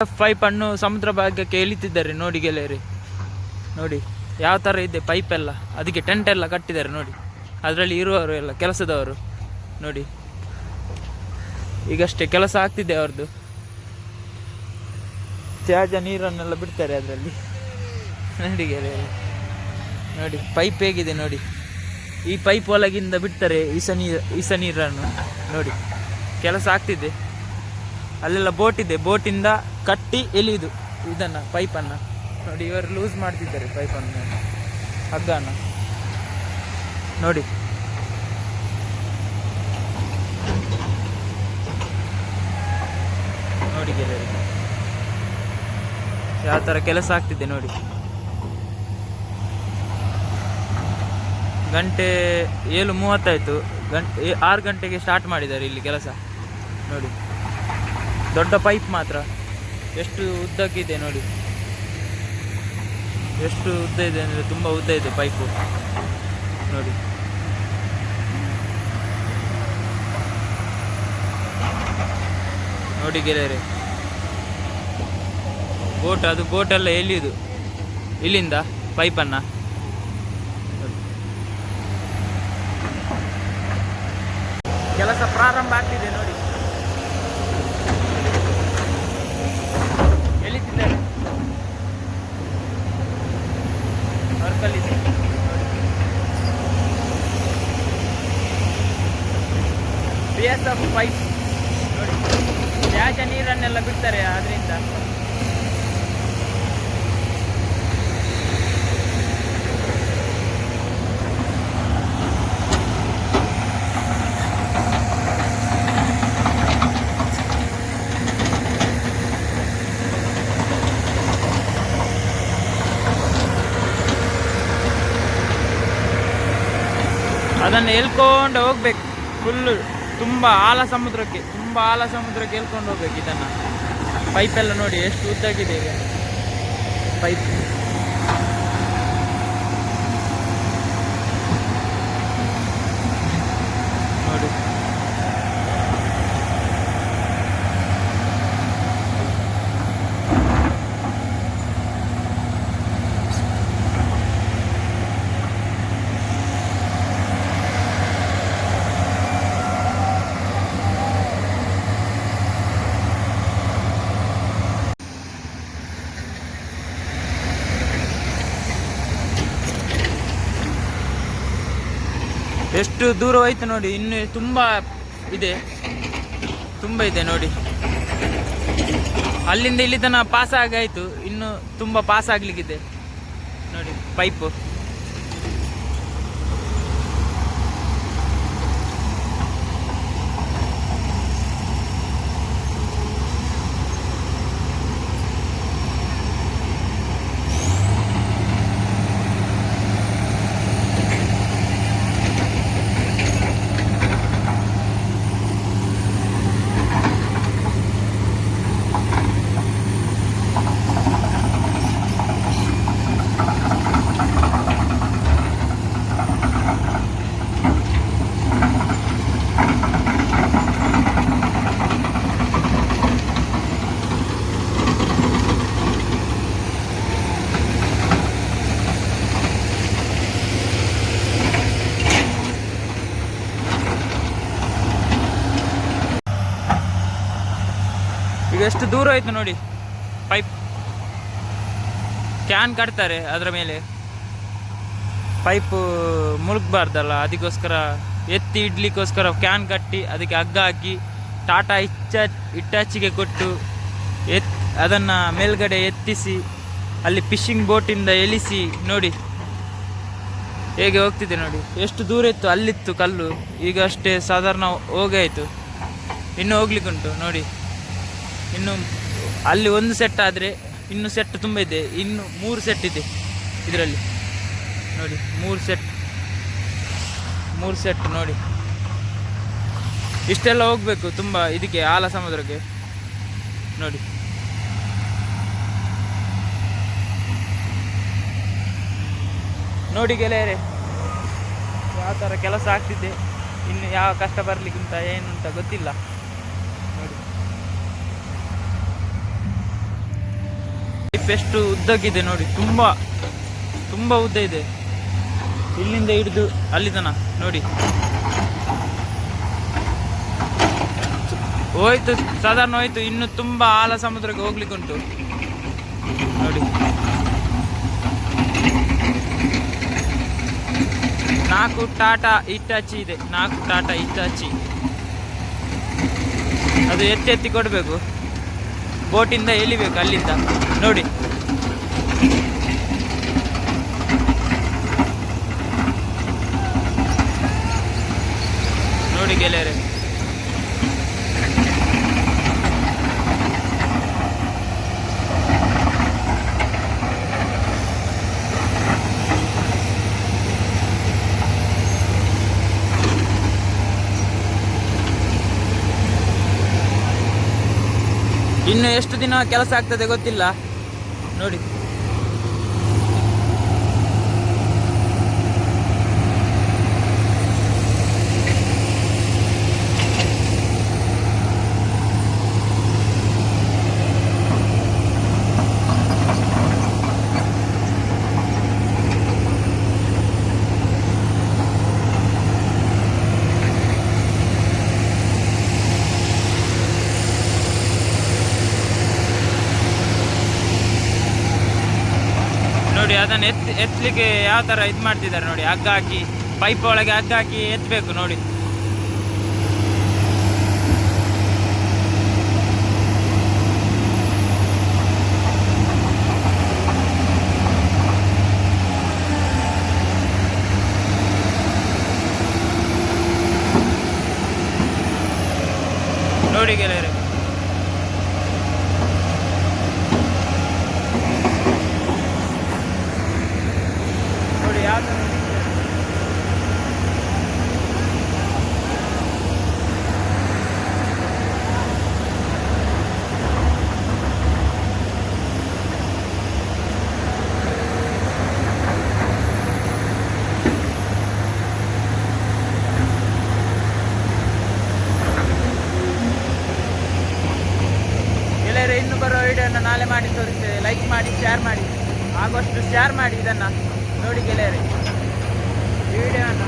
Pipe ಅನ್ನು ಸಮುದ್ರ ಭಾಗಕ್ಕೆ ಇಳಿತಿದ್ದಾರೆ ನೋಡಿ ಗೆಳೆಯರಿ. ನೋಡಿ ಯಾವ ಥರ ಇದೆ ಪೈಪ್ ಎಲ್ಲ, ಅದಕ್ಕೆ ಟೆಂಟ್ ಎಲ್ಲ ಕಟ್ಟಿದ್ದಾರೆ ನೋಡಿ. ಅದರಲ್ಲಿ ಇರುವವರು ಎಲ್ಲ ಕೆಲಸದವರು ನೋಡಿ, ಈಗಷ್ಟೇ ಕೆಲಸ ಆಗ್ತಿದೆ ಅವ್ರದ್ದು. ತ್ಯಾಜ್ಯ ನೀರನ್ನೆಲ್ಲ ಬಿಡ್ತಾರೆ ಅದರಲ್ಲಿ ನೋಡಿ ಗೆಳೆಯರಿ. ನೋಡಿ ಪೈಪ್ ಹೇಗಿದೆ ನೋಡಿ, ಈ ಪೈಪ್ ಒಳಗಿಂದ ಬಿಡ್ತಾರೆ ಇಸ ನೀರನ್ನು ನೋಡಿ. ಕೆಲಸ ಆಗ್ತಿದೆ, ಅಲ್ಲೆಲ್ಲ ಬೋಟ್ ಇದೆ, ಬೋಟಿಂದ ಕಟ್ಟಿ ಎಲಿಯುದು ಇದನ್ನು ಪೈಪನ್ನು ನೋಡಿ. ಇವರು ಲೂಸ್ ಮಾಡ್ತಿದ್ದಾರೆ ಪೈಪನ್ನು, ಹಗ್ಗನ ನೋಡಿ. ನೋಡಿ ಗೆಳೆಯರಿ ಯಾವ ಥರ ಕೆಲಸ ಆಗ್ತಿದೆ ನೋಡಿ. ಗಂಟೆ 7:30 ಗಂಟೆ 6 ಗಂಟೆಗೆ ಸ್ಟಾರ್ಟ್ ಮಾಡಿದ್ದಾರೆ ಇಲ್ಲಿ ಕೆಲಸ ನೋಡಿ. ದೊಡ್ಡ ಪೈಪ್ ಮಾತ್ರ ಎಷ್ಟು ಉದ್ದಕ್ಕಿದೆ ನೋಡಿ, ಎಷ್ಟು ಉದ್ದ ಇದೆ ಅಂದರೆ ತುಂಬ ಉದ್ದ ಇದೆ ಪೈಪು ನೋಡಿ. ನೋಡಿ ಗೆಳೆಯರೆ, ಅದು ಬೋಟೆಲ್ಲ ಎಲ್ಲಿಯುದು ಇಲ್ಲಿಂದ ಪೈಪನ್ನು. ಕೆಲಸ ಪ್ರಾರಂಭ ಆಗ್ತಿದೆ ನೋಡಿ, ಎಲ್ಲಿದ್ದಾರೆ ವರ್ಕಲ್ಲಿದೆ BSF ಪೈಪ್ ನೋಡಿ. ತ್ಯಾಜ್ಯ ನೀರನ್ನೆಲ್ಲ ಬಿಡ್ತಾರೆ ಅದರಿಂದ. ಅದನ್ನು ಎಳ್ಕೊಂಡು ಹೋಗ್ಬೇಕು ಫುಲ್ಲು, ತುಂಬ ಆಳ ಸಮುದ್ರಕ್ಕೆ ಎಳ್ಕೊಂಡು ಹೋಗ್ಬೇಕು ಇದನ್ನು. ಪೈಪೆಲ್ಲ ನೋಡಿ ಎಷ್ಟು ಉದ್ದಾಗಿದೆ ಈಗ ಪೈಪ್ ನೋಡಿ. ಎಷ್ಟು ದೂರ ಹೋಯ್ತು ನೋಡಿ, ಇನ್ನು ತುಂಬ ಇದೆ ನೋಡಿ. ಅಲ್ಲಿಂದ ಇಲ್ಲಿ ತನಕ ಪಾಸ್ ಆಗಾಯಿತು, ಇನ್ನು ತುಂಬ ಪಾಸ್ ಆಗ್ಲಿಕ್ಕಿದೆ ನೋಡಿ ಪೈಪು. ಈಗ ಎಷ್ಟು ದೂರ ಆಯ್ತು ನೋಡಿ ಪೈಪ್. ಕ್ಯಾನ್ ಕಟ್ತಾರೆ ಅದರ ಮೇಲೆ, ಪೈಪು ಮುಳುಗಬಾರ್ದಲ್ಲ ಅದಕ್ಕೋಸ್ಕರ ಎತ್ತಿ ಇಡ್ಲಿಕ್ಕೋಸ್ಕರ ಕ್ಯಾನ್ ಕಟ್ಟಿ ಅದಕ್ಕೆ ಹಗ್ಗ ಹಾಕಿ ಟಾಟಾ ಇಟ್ಟಾಚಿಗೆ ಕೊಟ್ಟು ಅದನ್ನು ಮೇಲ್ಗಡೆ ಎತ್ತಿಸಿ ಅಲ್ಲಿ ಫಿಶಿಂಗ್ ಬೋಟಿಂದ ಎಳಿಸಿ ನೋಡಿ ಹೇಗೆ ಹೋಗ್ತಿದೆ ನೋಡಿ. ಎಷ್ಟು ದೂರ ಇತ್ತು, ಅಲ್ಲಿತ್ತು ಕಲ್ಲು, ಈಗ ಅಷ್ಟೇ ಸಾಧಾರಣ ಹೋಗಾಯಿತು, ಇನ್ನೂ ಹೋಗ್ಲಿಕ್ಕುಂಟು ನೋಡಿ. ಇನ್ನು ಅಲ್ಲಿ ಒಂದು ಸೆಟ್ ಆದರೆ ಇನ್ನು ಸೆಟ್ ತುಂಬ ಇದೆ, ಇನ್ನು 3 ಸೆಟ್ ಇದೆ ಇದರಲ್ಲಿ ನೋಡಿ. 3 ಸೆಟ್ ನೋಡಿ. ಇಷ್ಟೆಲ್ಲ ಹೋಗ್ಬೇಕು ತುಂಬ ಇದಕ್ಕೆ ಆಳ ಸಮುದ್ರಕ್ಕೆ ನೋಡಿ. ನೋಡಿ ಗೆಳೆಯರೆ ಯಾವ ಥರ ಕೆಲಸ ಆಗ್ತಿದೆ, ಇನ್ನು ಯಾವ ಕಷ್ಟ ಬರಲಿಕ್ಕಿಂತ ಏನು ಅಂತ ಗೊತ್ತಿಲ್ಲ ನೋಡಿ. ಪೈಪ್ ಎಷ್ಟು ಉದ್ದಕ್ಕಿದೆ ನೋಡಿ, ತುಂಬಾ ತುಂಬಾ ಉದ್ದ ಇದೆ. ಇಲ್ಲಿಂದ ಹಿಡಿದು ಅಲ್ಲಿ ತನಕ ನೋಡಿ. ಹೋಯ್ತು, ಸಾಧಾರಣ ಹೋಯ್ತು. ಇನ್ನು ತುಂಬಾ ಆಳ ಸಮುದ್ರಕ್ಕೆ ಹೋಗ್ಲಿಕ್ಕೆ ಉಂಟು ನೋಡಿ. 4 ಟಾಟಾ ಇಟಾಚಿ ಇದೆ, 4 ಟಾಟಾ ಇಟಾಚಿ. ಅದು ಎತ್ತಿ ಕೊಡಬೇಕು, ಬೋಟಿಂದ ಎಳಿಬೇಕು ಅಲ್ಲಿಂದ ನೋಡಿ. ನೋಡಿ ಗೆಳೆಯರೆ, ಇನ್ನು ಎಷ್ಟು ದಿನ ಕೆಲಸ ಆಗ್ತದೆ ಗೊತ್ತಿಲ್ಲ ನೋಡಿ. ನೋಡಿ ಅದನ್ನು ಎತ್ತಲಿಕ್ಕೆ ಯಾವ ಥರ ಇದು ಮಾಡ್ತಿದ್ದಾರೆ ನೋಡಿ. ಹಗ್ಗ ಹಾಕಿ, ಪೈಪ್ ಒಳಗೆ ಹಗ್ಗ ಹಾಕಿ ಎತ್ತಬೇಕು ನೋಡಿ. ನೋಡಿ ಗೆಳೆಯರೆ, ನೋಡಿ ಯಾವ ಥರ ಇನ್ನು ಬರೋ ವಿಡಿಯೋನ ನಾಳೆ ಮಾಡಿ ತೋರಿಸ್ತೇವೆ. ಲೈಕ್ ಮಾಡಿ, ಶೇರ್ ಮಾಡಿ, ಆಗುವಷ್ಟು ಶೇರ್ ಮಾಡಿ ಇದನ್ನು ನೋಡಿ ಗೆಳೆಯರೆ ಈ ವಿಡಿಯೋನ.